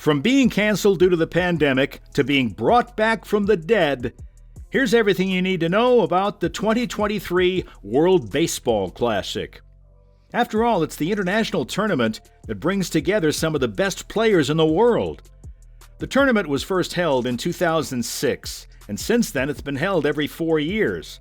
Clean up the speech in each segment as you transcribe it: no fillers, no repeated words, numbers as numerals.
From being canceled due to the pandemic to being brought back from the dead, here's everything you need to know about the 2023 World Baseball Classic. After all, it's the international tournament that brings together some of the best players in the world. The tournament was first held in 2006, and since then it's been held every 4 years.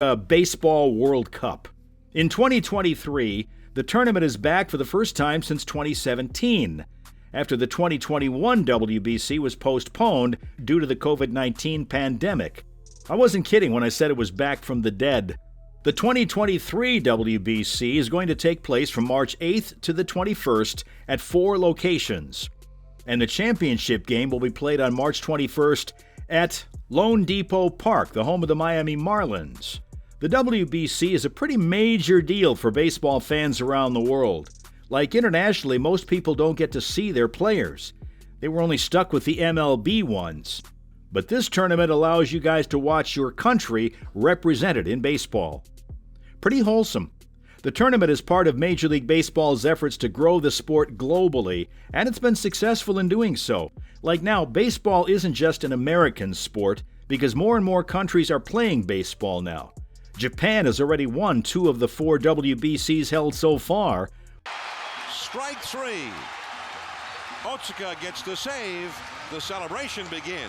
A Baseball World Cup. In 2023, the tournament is back for the first time since 2017, after the 2021 WBC was postponed due to the COVID-19 pandemic. I wasn't kidding when I said it was back from the dead. The 2023 WBC is going to take place from March 8th to the 21st at 4 locations, and the championship game will be played on March 21st at Lone Depot Park, the home of the Miami Marlins. The WBC is a pretty major deal for baseball fans around the world. Like internationally, most people don't get to see their players. They were only stuck with the MLB ones. But this tournament allows you guys to watch your country represented in baseball. Pretty wholesome. The tournament is part of Major League Baseball's efforts to grow the sport globally, and it's been successful in doing so. Like now, baseball isn't just an American sport, because more and more countries are playing baseball now. Japan has already won 2 of the 4 WBCs held so far. Strike 3. Otsuka gets the save. The celebration begins.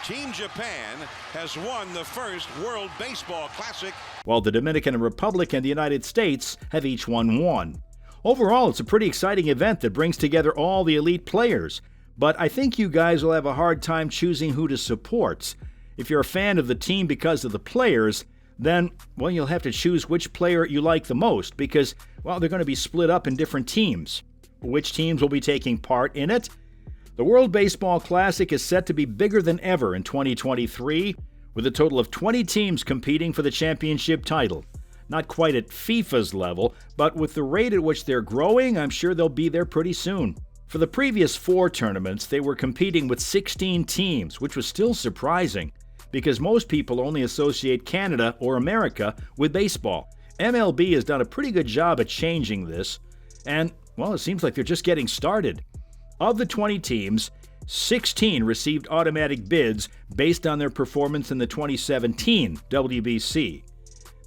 Team Japan has won the first World Baseball Classic, while the Dominican Republic and the United States have each won 1. Overall, it's a pretty exciting event that brings together all the elite players, but I think you guys will have a hard time choosing who to support. If you're a fan of the team because of the players, then, well, you'll have to choose which player you like the most because, well, they're going to be split up in different teams. Which teams will be taking part in it? The World Baseball Classic is set to be bigger than ever in 2023, with a total of 20 teams competing for the championship title. Not quite at FIFA's level, but with the rate at which they're growing, I'm sure they'll be there pretty soon. For the previous 4 tournaments, they were competing with 16 teams, which was still surprising, because most people only associate Canada or America with baseball. MLB has done a pretty good job at changing this, and, well, it seems like they're just getting started. Of the 20 teams, 16 received automatic bids based on their performance in the 2017 WBC.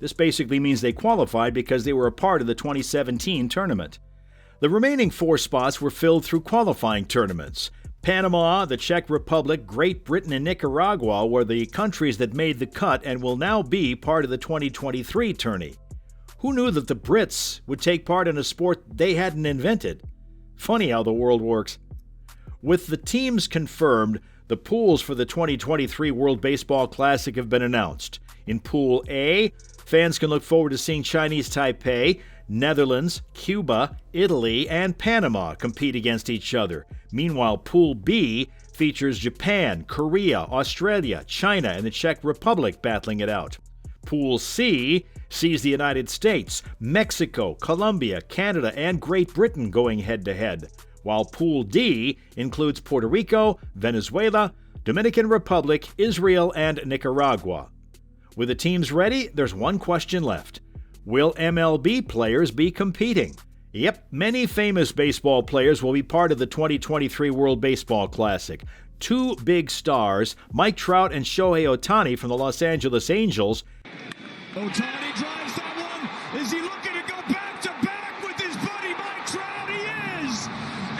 This basically means they qualified because they were a part of the 2017 tournament. The remaining 4 spots were filled through qualifying tournaments. Panama, the Czech Republic, Great Britain, and Nicaragua were the countries that made the cut and will now be part of the 2023 tourney. Who knew that the Brits would take part in a sport they hadn't invented? Funny how the world works. With the teams confirmed, the pools for the 2023 World Baseball Classic have been announced. In Pool A, fans can look forward to seeing Chinese Taipei, Netherlands, Cuba, Italy, and Panama compete against each other. Meanwhile, Pool B features Japan, Korea, Australia, China, and the Czech Republic battling it out. Pool C sees the United States, Mexico, Colombia, Canada, and Great Britain going head-to-head, while Pool D includes Puerto Rico, Venezuela, Dominican Republic, Israel, and Nicaragua. With the teams ready, there's one question left. Will MLB players be competing? Yep, many famous baseball players will be part of the 2023 World Baseball Classic. 2 big stars, Mike Trout and Shohei Ohtani from the Los Angeles Angels. Ohtani drives that one. Is he looking to go back-to-back with his buddy Mike Trout? He is!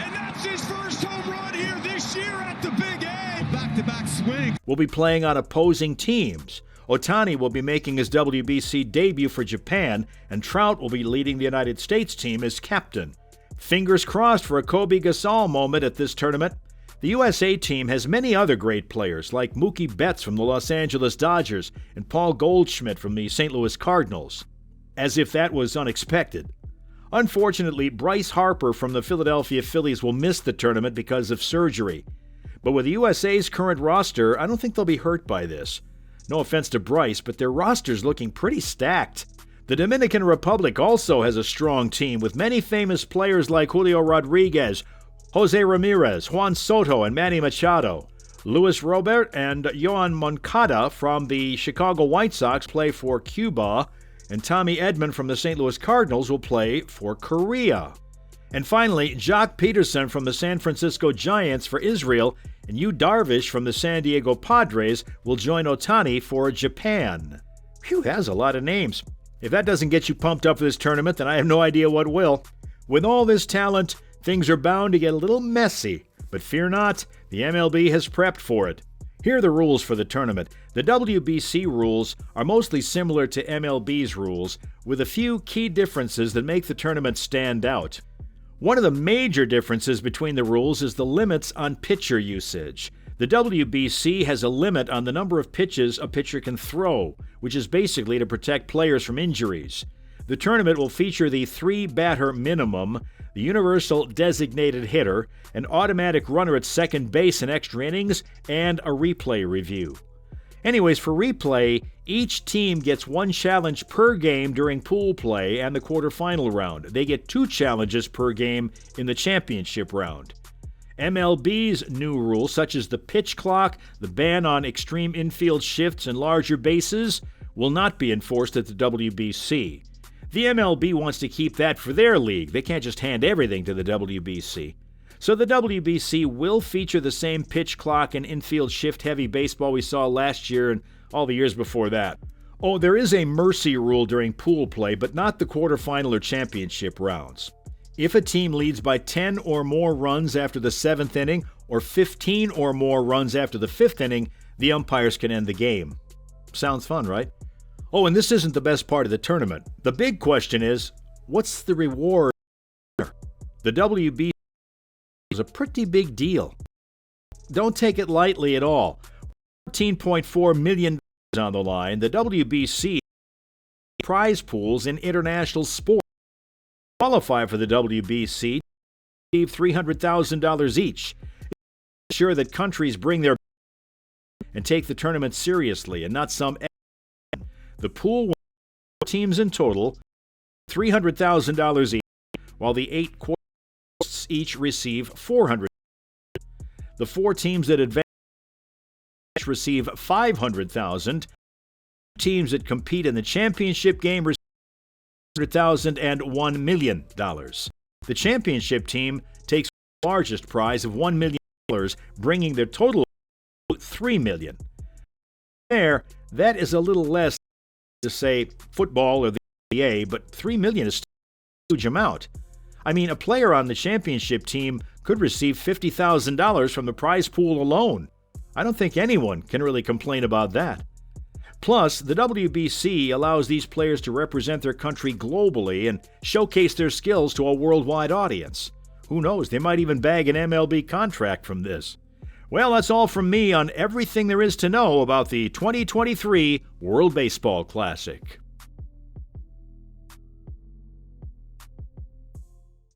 And that's his first home run here this year at the Big A. Back-to-back swing. Will be playing on opposing teams. Ohtani will be making his WBC debut for Japan, and Trout will be leading the United States team as captain. Fingers crossed for a Kobe Gasol moment at this tournament. The USA team has many other great players, like Mookie Betts from the Los Angeles Dodgers and Paul Goldschmidt from the St. Louis Cardinals. As if that was unexpected. Unfortunately, Bryce Harper from the Philadelphia Phillies will miss the tournament because of surgery. But with the USA's current roster, I don't think they'll be hurt by this. No offense to Bryce, but their roster's looking pretty stacked. The Dominican Republic also has a strong team with many famous players like Julio Rodriguez, Jose Ramirez, Juan Soto, and Manny Machado. Luis Robert and Yoan Moncada from the Chicago White Sox play for Cuba, and Tommy Edman from the St. Louis Cardinals will play for Korea. And finally, Jock Peterson from the San Francisco Giants for Israel and Yu Darvish from the San Diego Padres will join Ohtani for Japan. Phew, that's a lot of names. If that doesn't get you pumped up for this tournament, then I have no idea what will. With all this talent, things are bound to get a little messy. But fear not, the MLB has prepped for it. Here are the rules for the tournament. The WBC rules are mostly similar to MLB's rules, with a few key differences that make the tournament stand out. One of the major differences between the rules is the limits on pitcher usage. The WBC has a limit on the number of pitches a pitcher can throw, which is basically to protect players from injuries. The tournament will feature the 3-batter minimum, the universal designated hitter, an automatic runner at second base in extra innings, and a replay review. Anyways, for replay, each team gets 1 challenge per game during pool play and the quarterfinal round. They get 2 challenges per game in the championship round. MLB's new rules, such as the pitch clock, the ban on extreme infield shifts and larger bases, will not be enforced at the WBC. The MLB wants to keep that for their league. They can't just hand everything to the WBC. So the WBC will feature the same pitch clock and infield shift-heavy baseball we saw last year and all the years before that. Oh, there is a mercy rule during pool play, but not the quarterfinal or championship rounds. If a team leads by 10 or more runs after the 7th inning or 15 or more runs after the 5th inning, the umpires can end the game. Sounds fun, right? Oh, and this isn't the best part of the tournament. The big question is, what's the reward? The WBC is a pretty big deal. Don't take it lightly at all. $14.4 million on the line. The WBC prize pools in international sports. Qualify for the WBC, receive $300,000 each. Ensure that countries bring their and take the tournament seriously and not some. The pool teams in total, $300,000 each, while the 8 quarters each receive $400,000. The 4 teams that advance receive $500,000. Teams that compete in the championship game receive $100,000 and $1 million. The championship team takes the largest prize of $1 million, bringing their total to $3 million. There, that is a little less to say football or the NBA, but $3 million is still a huge amount. I mean, a player on the championship team could receive $50,000 from the prize pool alone. I don't think anyone can really complain about that. Plus, the WBC allows these players to represent their country globally and showcase their skills to a worldwide audience. Who knows, they might even bag an MLB contract from this. Well, that's all from me on everything there is to know about the 2023 World Baseball Classic.